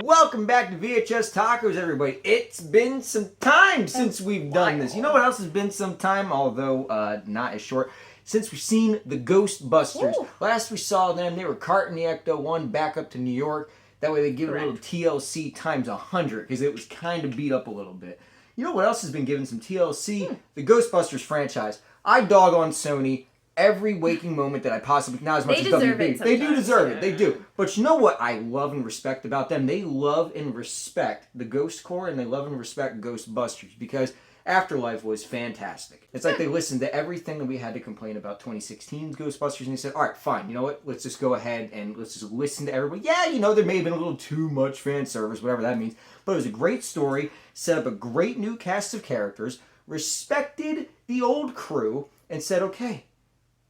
Welcome back to VHS Tacos, everybody. It's been some time since we've done this. You know what else has been some time, although not as short? Since we've seen the Ghostbusters. Ooh. Last we saw them, they were carting the Ecto-1 back up to New York. That way they give it a little TLC times 100, because it was kind of beat up a little bit. You know what else has been given some TLC? The Ghostbusters franchise. I dog on Sony every waking moment that I possibly... Not as much as WB. They do deserve it. They do. But you know what I love and respect about them? They love and respect the Ghost Corps, and they love and respect Ghostbusters, because Afterlife was fantastic. It's like they listened to everything that we had to complain about 2016's Ghostbusters, and they said, all right, fine, you know what? Let's just go ahead and let's just listen to everybody. Yeah, you know, there may have been a little too much fan service, whatever that means, but it was a great story, set up a great new cast of characters, respected the old crew, and said, okay,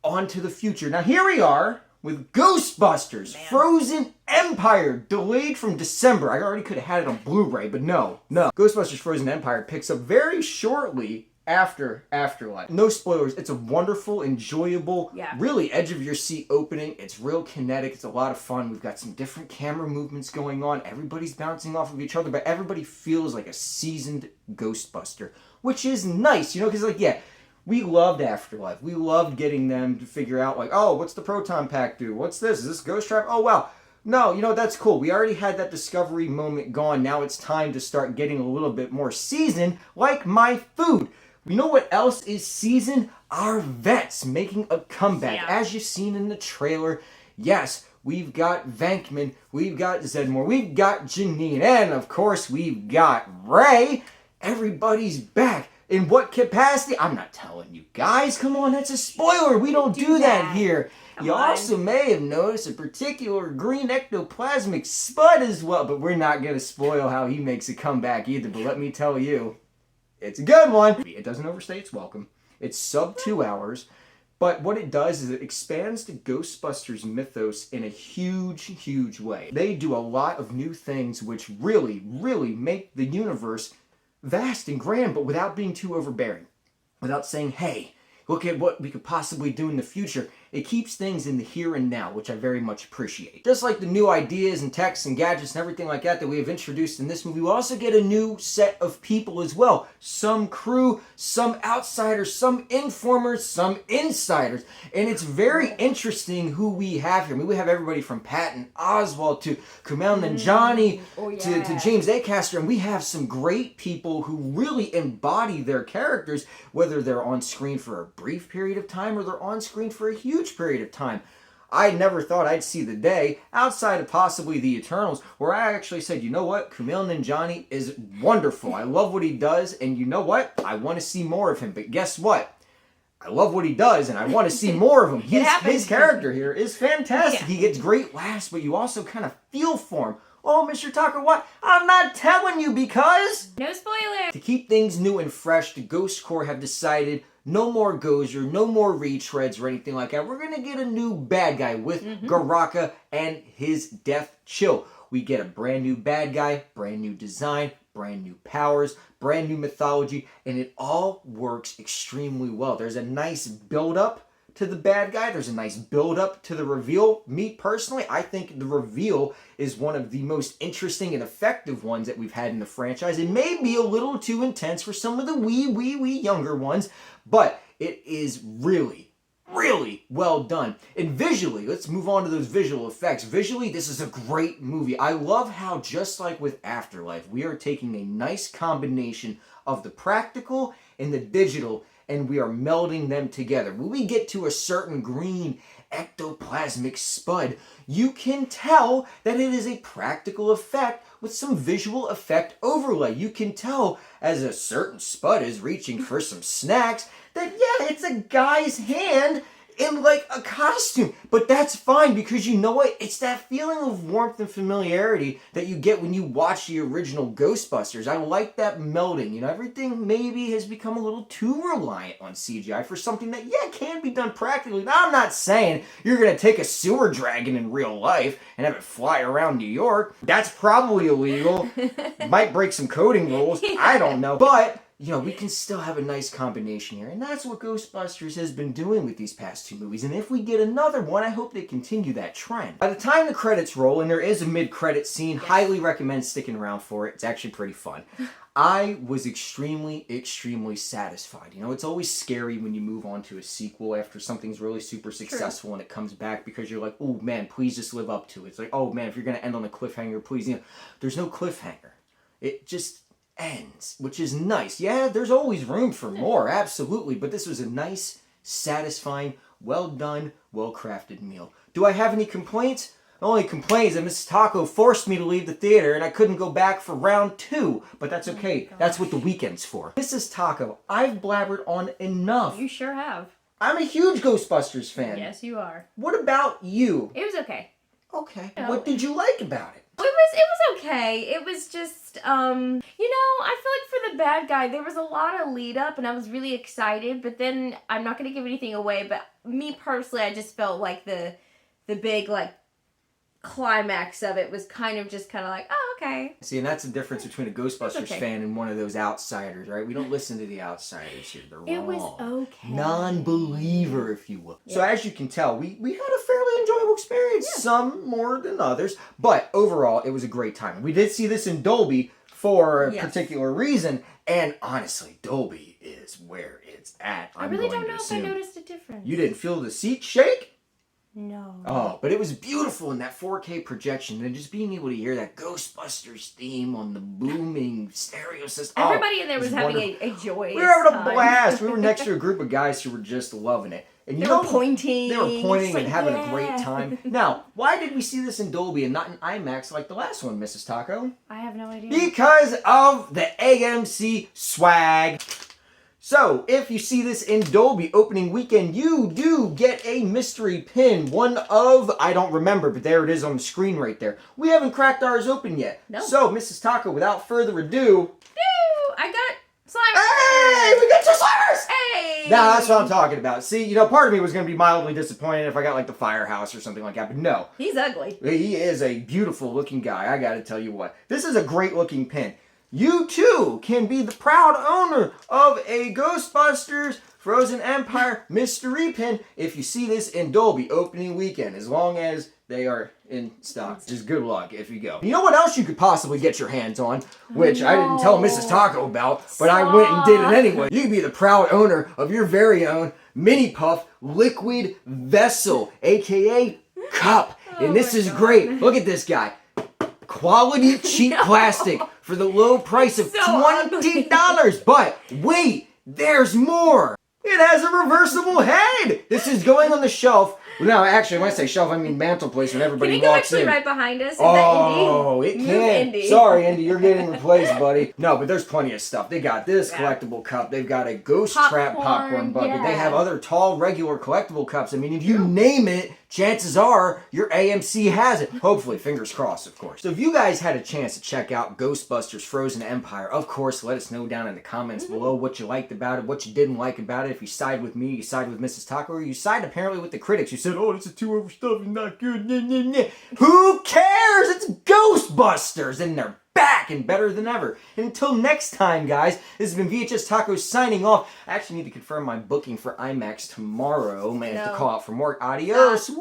on to the future. Now here we are with Ghostbusters, Frozen Empire, delayed from December. I already could have had it on Blu-ray, but no. Ghostbusters Frozen Empire picks up very shortly after Afterlife. No spoilers. It's a wonderful, enjoyable, really edge-of-your-seat opening. It's real kinetic. It's a lot of fun. We've got some different camera movements going on. Everybody's bouncing off of each other, but everybody feels like a seasoned Ghostbuster, which is nice, you know, because, like, yeah, we loved Afterlife. We loved getting them to figure out, like, oh, what's the proton pack do? What's this? Is this Ghost Trap? Oh, wow. No, you know, that's cool. We already had that discovery moment gone. Now it's time to start getting a little bit more seasoned, like my food. You know what else is seasoned? Our vets making a comeback. As you've seen in the trailer, yes, we've got Venkman, we've got Zedmore, we've got Janine, and of course we've got Ray. Everybody's back. In what capacity? I'm not telling you guys. Come on, that's a spoiler. We don't do that here. You also may have noticed a particular green ectoplasmic spud as well, but we're not going to spoil how he makes a comeback either. But let me tell you, it's a good one. It doesn't overstay its welcome. It's sub 2 hours. But what it does is it expands the Ghostbusters mythos in a huge, huge way. They do a lot of new things which really, really make the universe vast and grand, but without being too overbearing. Without saying, hey, look at what we could possibly do in the future. It keeps things in the here and now, which I very much appreciate. Just like the new ideas and techs and gadgets and everything like that we have introduced in this movie, we also get a new set of people as well. Some crew, some outsiders, some informers, some insiders. And it's very interesting who we have here. I mean, we have everybody from Patton Oswalt to Kumail Nanjiani to James Acaster, and we have some great people who really embody their characters, whether they're on screen for a brief period of time or they're on screen for a huge period of time. I never thought I'd see the day, outside of possibly the Eternals, where I actually said, you know what, Kumail Nanjiani is wonderful. I love what he does, and you know what, I want to see more of him. But guess what? I love what he does, and I want to see more of him. His character here is fantastic. He gets great laughs, but you also kind of feel for him. Oh, Mr. Tucker, what? I'm not telling you because... No spoiler! To keep things new and fresh, the Ghost Corps have decided no more Gozer, no more retreads or anything like that. We're going to get a new bad guy with Garaka and his Death Chill. We get a brand new bad guy, brand new design, brand new powers, brand new mythology, and it all works extremely well. There's a nice build-up to the bad guy. There's a nice build-up to the reveal. Me, personally, I think the reveal is one of the most interesting and effective ones that we've had in the franchise. It may be a little too intense for some of the wee younger ones, but it is really, really well done. And visually, let's move on to those visual effects. Visually, this is a great movie. I love how, just like with Afterlife, we are taking a nice combination of the practical and the digital, and we are melding them together. When we get to a certain green ectoplasmic spud, you can tell that it is a practical effect with some visual effect overlay. You can tell as a certain spud is reaching for some snacks that, yeah, it's a guy's hand in like a costume. But that's fine, because you know what? It's that feeling of warmth and familiarity that you get when you watch the original Ghostbusters. I like that melding. You know, everything maybe has become a little too reliant on CGI for something that, yeah, can be done practically. Now, I'm not saying you're going to take a sewer dragon in real life and have it fly around New York. That's probably illegal. Might break some coding rules. I don't know. But you know, we can still have a nice combination here. And that's what Ghostbusters has been doing with these past 2 movies. And if we get another one, I hope they continue that trend. By the time the credits roll, and there is a mid-credit scene, highly recommend sticking around for it. It's actually pretty fun. I was extremely, extremely satisfied. You know, it's always scary when you move on to a sequel after something's really super successful and it comes back because you're like, oh man, please just live up to it. It's like, oh man, if you're going to end on a cliffhanger, please, you know, there's no cliffhanger. It just ends, which is nice. Yeah, there's always room for more, absolutely, but this was a nice, satisfying, well done, well crafted meal. Do I have any complaints? The only complaint is that Mrs. Taco forced me to leave the theater and I couldn't go back for round 2, but that's okay. That's what the weekend's for. Mrs. Taco, I've blabbered on enough. You sure have. I'm a huge Ghostbusters fan. Yes, you are. What about you? It was okay. Okay. No. What did you like about it? It was okay. It was just, you know, I feel like for the bad guy, there was a lot of lead up and I was really excited, but then I'm not going to give anything away, but me personally, I just felt like the big, like, climax of it was kind of like, oh, okay. See, and that's the difference between a Ghostbusters fan and one of those outsiders, right? We don't listen to the outsiders here. They're wrong. It was okay. Non-believer, if you will. Yeah. So as you can tell, we had a fairly enjoyable experience. Yeah. Some more than others. But overall, it was a great time. We did see this in Dolby for a particular reason. And honestly, Dolby is where it's at. I really don't know if I noticed a difference. You didn't feel the seat shake? No. Oh, but it was beautiful in that 4K projection and just being able to hear that Ghostbusters theme on the booming stereo system. Everybody in there was having a joyous We were having a blast. We were next to a group of guys who were just loving it. And they were pointing. They were pointing and having a great time. Now, why did we see this in Dolby and not in IMAX like the last one, Mrs. Taco? I have no idea. Because of the AMC swag. So, if you see this in Dolby opening weekend, you do get a mystery pin. One of, I don't remember, but there it is on the screen right there. We haven't cracked ours open yet. No. So, Mrs. Taco, without further ado... I got Slimers! Hey! We got 2 Slimers! Hey! Now, that's what I'm talking about. See, you know, part of me was going to be mildly disappointed if I got, like, the Firehouse or something like that, but no. He's ugly. He is a beautiful-looking guy, I gotta tell you what. This is a great-looking pin. You, too, can be the proud owner of a Ghostbusters Frozen Empire mystery pin if you see this in Dolby opening weekend, as long as they are in stock. Just good luck if you go. You know what else you could possibly get your hands on, which I didn't tell Mrs. Taco about, but I went and did it anyway. You can be the proud owner of your very own Mini Puff Liquid Vessel, aka Cup. And this is great. Look at this guy. Quality cheap plastic for the low price of $20. But wait, there's more. It has a reversible head. This is going on the shelf. No, actually, when I say shelf, I mean mantelpiece when everybody walks in. Can you go actually right behind us? Is oh, that Indy? It can. Indy. Sorry, Indy, you're getting replaced, buddy. No, but there's plenty of stuff. They got this collectible cup. They've got a Ghost Trap popcorn bucket. Yeah. They have other tall, regular collectible cups. I mean, if you name it, chances are your AMC has it. Hopefully, fingers crossed, of course. So if you guys had a chance to check out Ghostbusters Frozen Empire, of course, let us know down in the comments below what you liked about it, what you didn't like about it. If you side with me, you side with Mrs. Taco, or you side apparently with the critics who said, oh, this is too overstuffed and not good. Nah, nah, nah. Who cares? It's Ghostbusters, and they're back and better than ever. And until next time, guys, this has been VHS Tacos signing off. I actually need to confirm my booking for IMAX tomorrow. May have to call out for more. Adios. Woo!